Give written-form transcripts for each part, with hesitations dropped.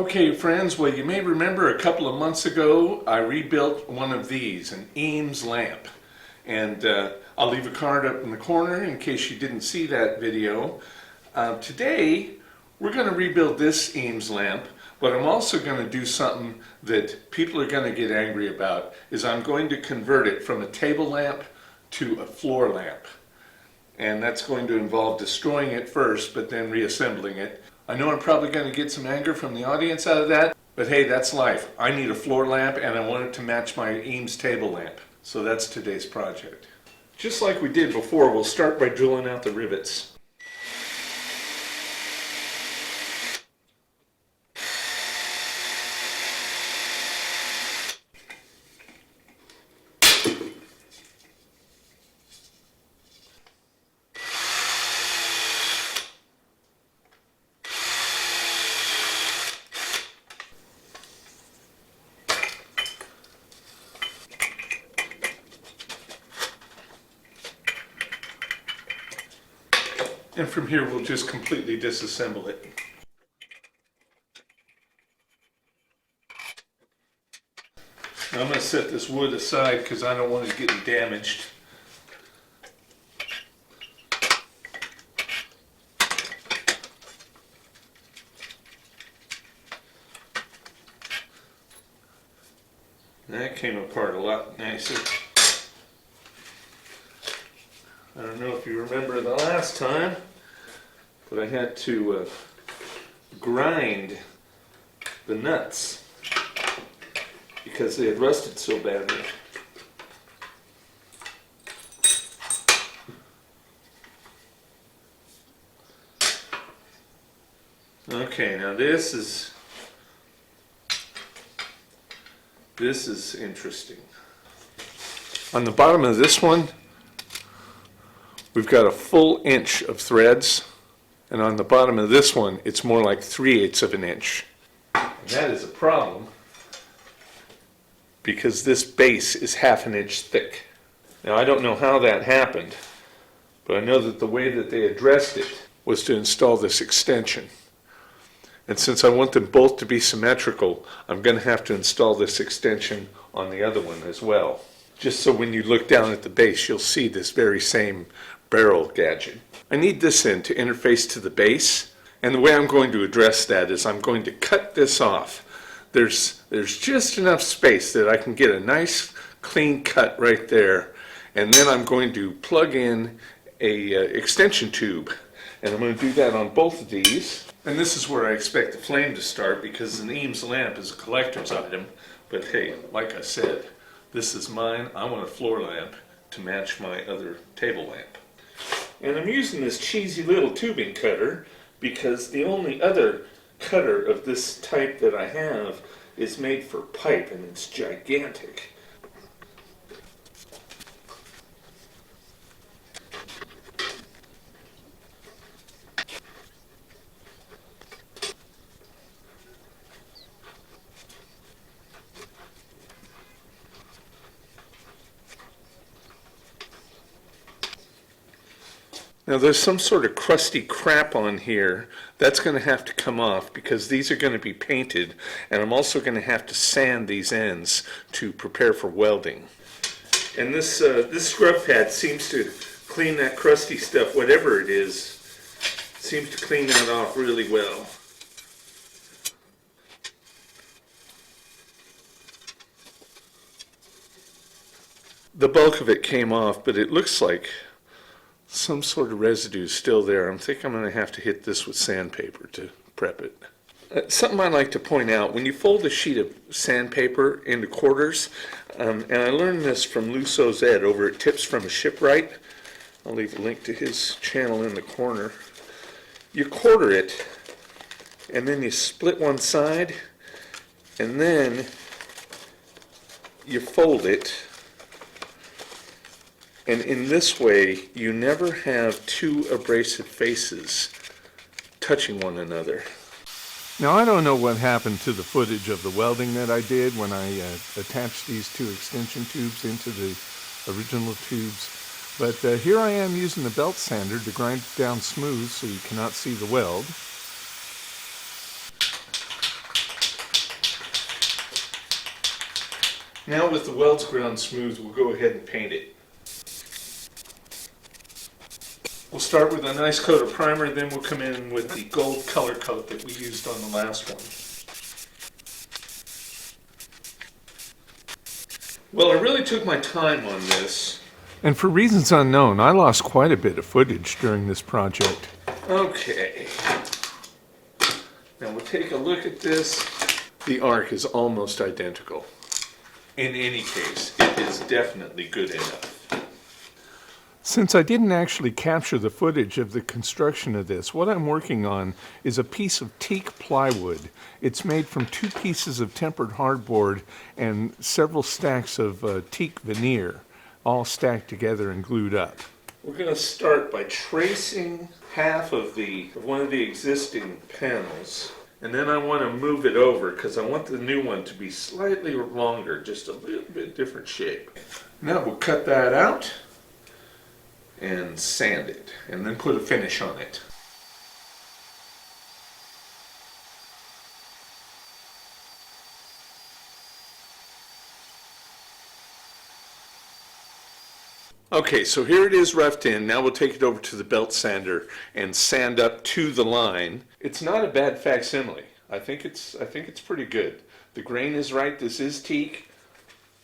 Okay, friends, well, you may remember a couple of months ago I rebuilt one of these, an Eames lamp. And I'll leave a card up in the corner in case you didn't see that video. Today, we're going to rebuild this Eames lamp, but I'm also going to do something that people are going to get angry about, is I'm going to convert it from a table lamp to a floor lamp. And that's going to involve destroying it first, but then reassembling it. I know I'm probably going to get some anger from the audience out of that, but hey, that's life. I need a floor lamp and I want it to match my Eames table lamp. So that's today's project. Just like we did before, we'll start by drilling out the rivets. And from here, we'll just completely disassemble it. Now I'm going to set this wood aside because I don't want it getting damaged. That came apart a lot nicer. I don't know if you remember the last time, but I had to grind the nuts because they had rusted so badly. Okay, now this is interesting. On the bottom of this one, we've got a full inch of threads, and on the bottom of this one, it's more like 3/8 of an inch. And that is a problem because this base is 1/2 inch thick. Now, I don't know how that happened, but I know that the way that they addressed it was to install this extension. And since I want them both to be symmetrical, I'm going to have to install this extension on the other one as well. Just so when you look down at the base, you'll see this very same barrel gadget. I need this in to interface to the base, and the way I'm going to address that is I'm going to cut this off. There's just enough space that I can get a nice clean cut right there, and then I'm going to plug in a extension tube, and I'm going to do that on both of these. And this is where I expect the flame to start because an Eames lamp is a collector's item, but hey, like I said, this is mine. I want a floor lamp to match my other table lamp. And I'm using this cheesy little tubing cutter because the only other cutter of this type that I have is made for pipe, and it's gigantic. Now there's some sort of crusty crap on here. That's going to have to come off because these are going to be painted, and I'm also going to have to sand these ends to prepare for welding. And this scrub pad seems to clean that crusty stuff, whatever it is, seems to clean that off really well. The bulk of it came off, but it looks like some sort of residue is still there. I think I'm going to have to hit this with sandpaper to prep it. Something I like to point out, when you fold a sheet of sandpaper into quarters, and I learned this from Luso's Ed over at Tips from a Shipwright. I'll leave a link to his channel in the corner. You quarter it, and then you split one side, and then you fold it. And in this way, you never have two abrasive faces touching one another. Now, I don't know what happened to the footage of the welding that I did when I attached these two extension tubes into the original tubes, but here I am using the belt sander to grind it down smooth so you cannot see the weld. Now with the welds ground smooth, we'll go ahead and paint it. We'll start with a nice coat of primer, then we'll come in with the gold color coat that we used on the last one. Well, I really took my time on this. And for reasons unknown, I lost quite a bit of footage during this project. Okay. Now we'll take a look at this. The arc is almost identical. In any case, it is definitely good enough. Since I didn't actually capture the footage of the construction of this, what I'm working on is a piece of teak plywood. It's made from 2 pieces of tempered hardboard and several stacks of teak veneer, all stacked together and glued up. We're going to start by tracing half of one of the existing panels, and then I want to move it over because I want the new one to be slightly longer, just a little bit different shape. Now we'll cut that out and sand it, and then put a finish on it. Okay, so here it is roughed in. Now we'll take it over to the belt sander and sand up to the line. It's not a bad facsimile. I think it's pretty good. The grain is right. This is teak.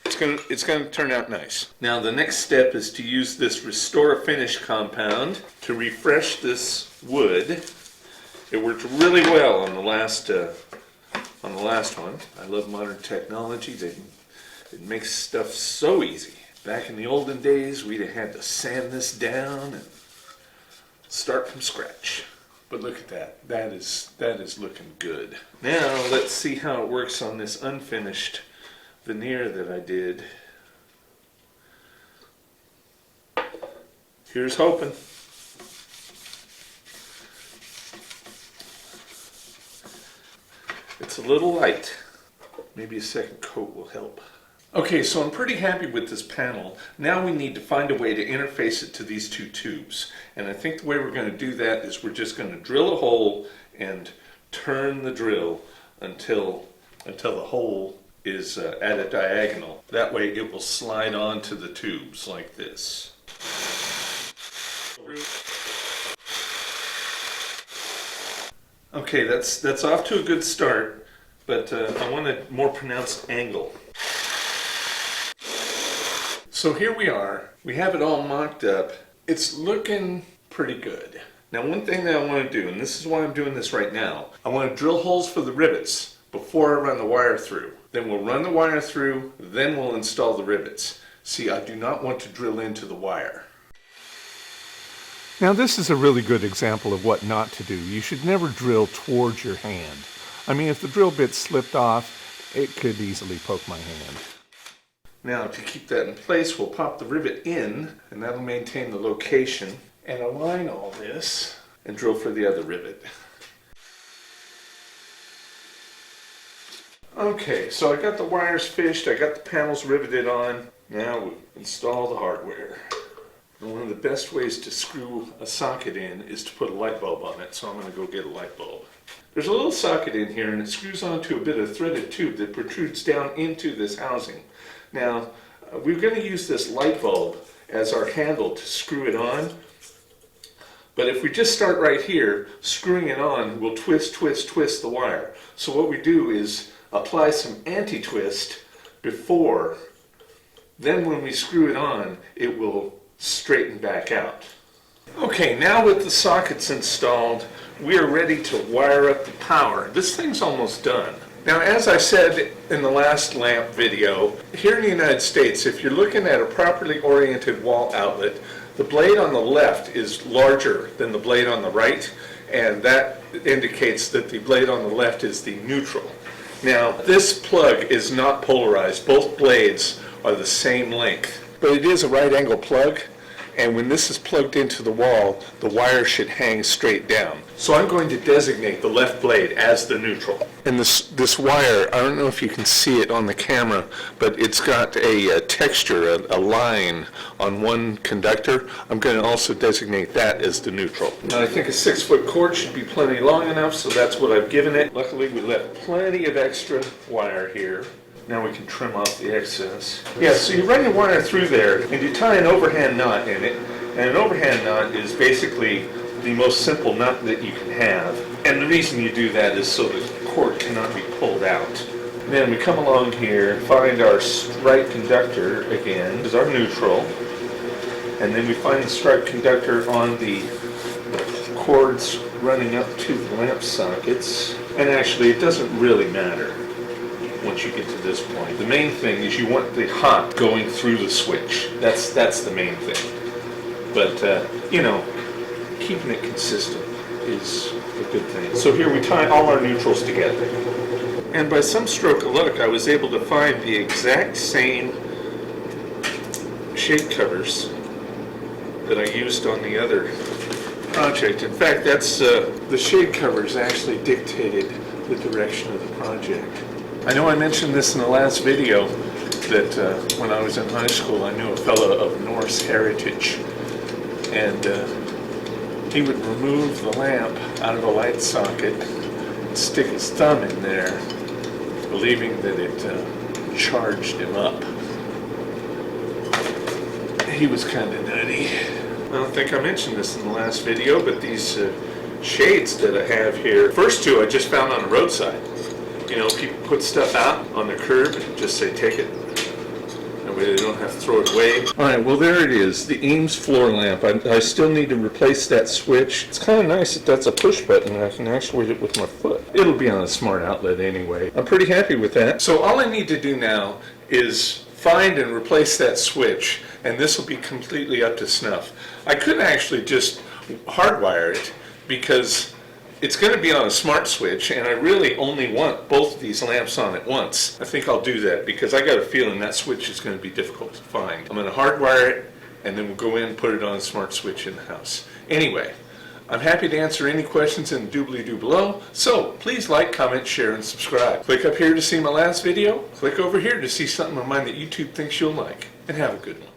It's gonna turn out nice. Now the next step is to use this Restore Finish compound to refresh this wood. It worked really well on the last one. I love modern technology. It makes stuff so easy. Back in the olden days, we'd have had to sand this down and start from scratch. But look at that. That is looking good. Now let's see how it works on this unfinished veneer that I did. Here's hoping. It's a little light. Maybe a second coat will help. Okay, so I'm pretty happy with this panel. Now we need to find a way to interface it to these 2 tubes. And I think the way we're going to do that is we're just going to drill a hole and turn the drill until the hole is at a diagonal. That way it will slide onto the tubes like this. Okay, that's off to a good start, but I want a more pronounced angle. So here we are. We have it all mocked up. It's looking pretty good. Now one thing that I want to do, and this is why I'm doing this right now, I want to drill holes for the rivets before I run the wire through. Then we'll run the wire through, then we'll install the rivets. See, I do not want to drill into the wire. Now this is a really good example of what not to do. You should never drill towards your hand. I mean, if the drill bit slipped off, it could easily poke my hand. Now to keep that in place, we'll pop the rivet in, and that'll maintain the location, and align all this, and drill for the other rivet. Okay, so I got the wires fished, I got the panels riveted on. Now we'll install the hardware. And one of the best ways to screw a socket in is to put a light bulb on it, so I'm going to go get a light bulb. There's a little socket in here, and it screws onto a bit of threaded tube that protrudes down into this housing. Now, we're going to use this light bulb as our handle to screw it on. But if we just start right here, screwing it on will twist the wire. So what we do is apply some anti-twist before. Then when we screw it on, it will straighten back out. Okay, now with the sockets installed, we are ready to wire up the power. This thing's almost done. Now, as I said in the last lamp video, here in the United States, if you're looking at a properly oriented wall outlet, the blade on the left is larger than the blade on the right, and that indicates that the blade on the left is the neutral. Now, this plug is not polarized. Both blades are the same length, but it is a right angle plug, and when this is plugged into the wall, the wire should hang straight down. So I'm going to designate the left blade as the neutral. And this wire, I don't know if you can see it on the camera, but it's got a texture, a line on one conductor. I'm going to also designate that as the neutral. Now I think a 6-foot cord should be plenty long enough, so that's what I've given it. Luckily we left plenty of extra wire here. Now we can trim off the excess. Yeah, so you run your wire through there and you tie an overhand knot in it. And an overhand knot is basically the most simple knot that you can have. And the reason you do that is so the cord cannot be pulled out. Then we come along here, find our striped conductor again, is our neutral. And then we find the striped conductor on the cords running up to the lamp sockets. And actually, it doesn't really matter once you get to this point. The main thing is you want the hot going through the switch. That's the main thing. But, you know, keeping it consistent is a good thing. So here we tie all our neutrals together. And by some stroke of luck, I was able to find the exact same shade covers that I used on the other project. In fact, that's the shade covers actually dictated the direction of the project. I know I mentioned this in the last video that when I was in high school, I knew a fellow of Norse heritage, and he would remove the lamp out of the light socket and stick his thumb in there, believing that it charged him up. He was kind of nutty. I don't think I mentioned this in the last video, but these shades that I have here, first two I just found on the roadside. You know, people put stuff out on the curb and just say, take it. That way they don't have to throw it away. All right, well there it is, the Eames floor lamp. I still need to replace that switch. It's kind of nice that that's a push button and I can actuate it with my foot. It'll be on a smart outlet anyway. I'm pretty happy with that. So all I need to do now is find and replace that switch, and this will be completely up to snuff. I could actually just hardwire it because it's going to be on a smart switch, and I really only want both of these lamps on at once. I think I'll do that because I got a feeling that switch is going to be difficult to find. I'm going to hardwire it, and then we'll go in and put it on a smart switch in the house. Anyway, I'm happy to answer any questions in the doobly-doo below, so please like, comment, share, and subscribe. Click up here to see my last video. Click over here to see something of mine that YouTube thinks you'll like, and have a good one.